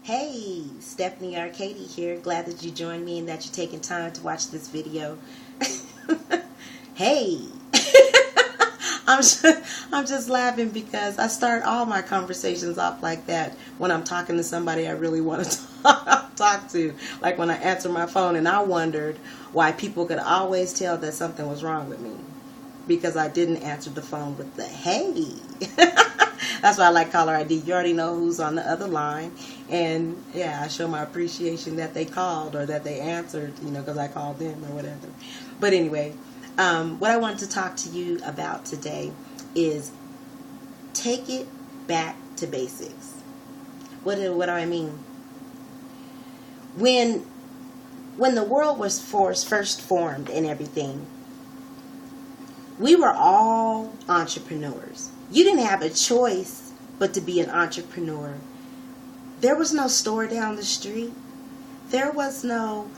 Hey, Stephanie Arkadie here. Glad that you joined me and that you're taking time to watch this video. Hey, I'm just laughing because I start all my conversations off like that when I'm talking to somebody I really want to talk to. Like when I answer my phone, and I wondered why people could always tell that something was wrong with me because I didn't answer the phone with the hey. That's why I like caller ID. You already know who's on the other line. And yeah, I show my appreciation that they called or that they answered, because I called them or whatever. But anyway, what I wanted to talk to you about today is take it back to basics. What do I mean? When the world was first formed and everything, we were all entrepreneurs. You didn't have a choice but to be an entrepreneur. There was no store down the street. There was no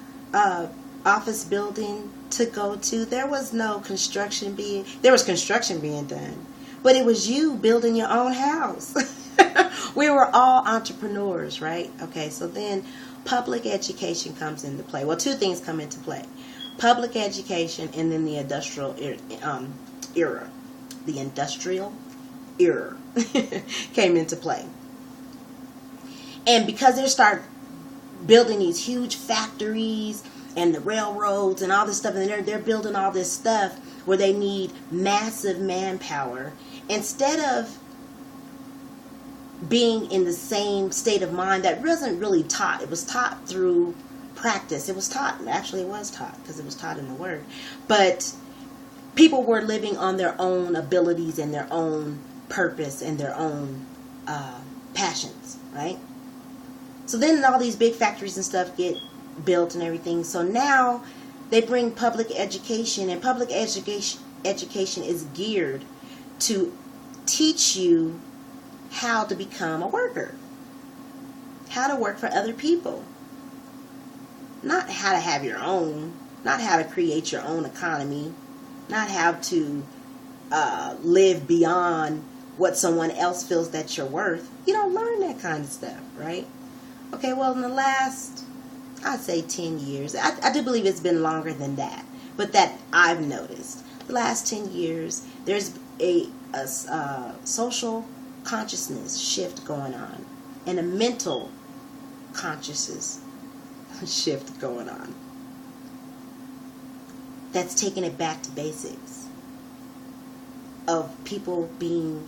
office building to go to. There was no construction being done. But it was you building your own house. We were all entrepreneurs, right? Okay, so then public education comes into play. Well, two things come into play. Public education and then the industrial era. The industrial era came into play. And because they start building these huge factories and the railroads and all this stuff, and they're building all this stuff where they need massive manpower, instead of being in the same state of mind that wasn't really taught. It was taught through practice. It was taught because it was taught in the Word. But people were living on their own abilities and their own purpose and their own passions, right? So then all these big factories and stuff get built and everything. So now they bring public education, and public education is geared to teach you how to become a worker, how to work for other people, not how to have your own, not how to create your own economy, not how to live beyond what someone else feels that you're worth. You don't learn that kind of stuff, right? Okay, well, in the last, I'd say 10 years, I do believe it's been longer than that, but that I've noticed. The last 10 years, there's a social consciousness shift going on, and a mental consciousness shift going on that's taking it back to basics of people being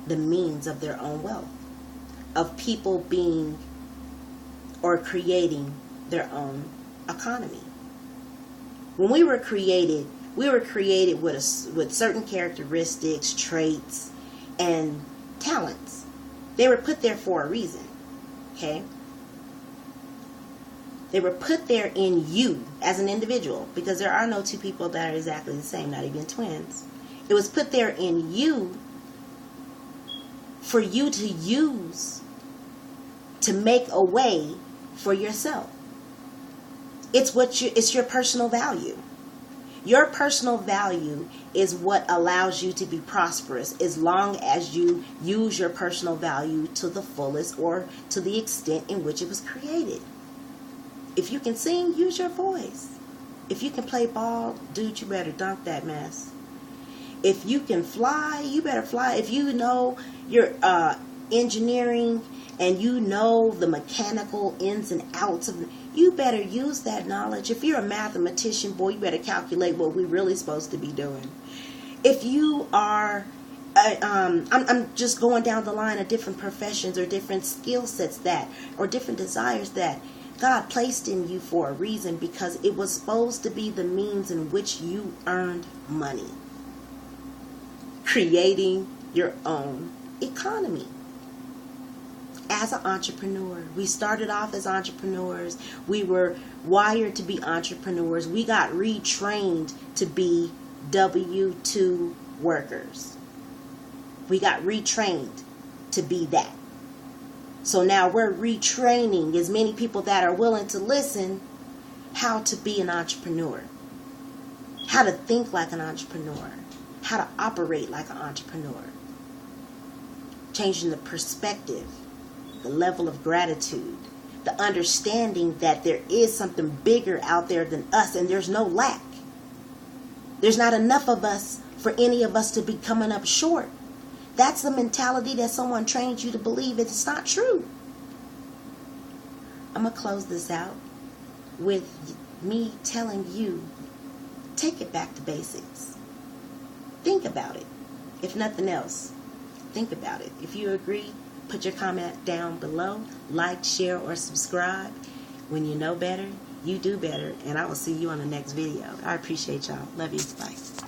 the means of their own wealth, of people being or creating their own economy. When we were created with certain characteristics, traits, and talents. They were put there for a reason, okay? They were put there in you as an individual, because there are no two people that are exactly the same, not even twins. It was put there in you for you to use to make a way for yourself. It's your personal value. Your personal value is what allows you to be prosperous as long as you use your personal value to the fullest or to the extent in which it was created. If you can sing, use your voice. If you can play ball, dude, you better dunk that mess. If you can fly, you better fly. If you know your engineering and you know the mechanical ins and outs of it, you better use that knowledge. If you're a mathematician, boy, you better calculate what we're really supposed to be doing. If you are, I'm just going down the line of different professions or different skill sets or different desires that God placed in you for a reason, because it was supposed to be the means in which you earned money. Creating your own economy. As an entrepreneur, we started off as entrepreneurs. We were wired to be entrepreneurs. We got retrained to be W-2 workers. We got retrained to be that. So now we're retraining as many people that are willing to listen how to be an entrepreneur, how to think like an entrepreneur, how to operate like an entrepreneur. Changing the perspective the level of gratitude, the understanding that there is something bigger out there than us, and there's no lack. There's not enough of us for any of us to be coming up short. That's the mentality that someone trains you to believe. It's not true. I'm going to close this out with me telling you, take it back to basics. Think about it. If nothing else, think about it. If you agree, put your comment down below. Like, share, or subscribe. When you know better, you do better. And I will see you on the next video. I appreciate y'all. Love you. Bye.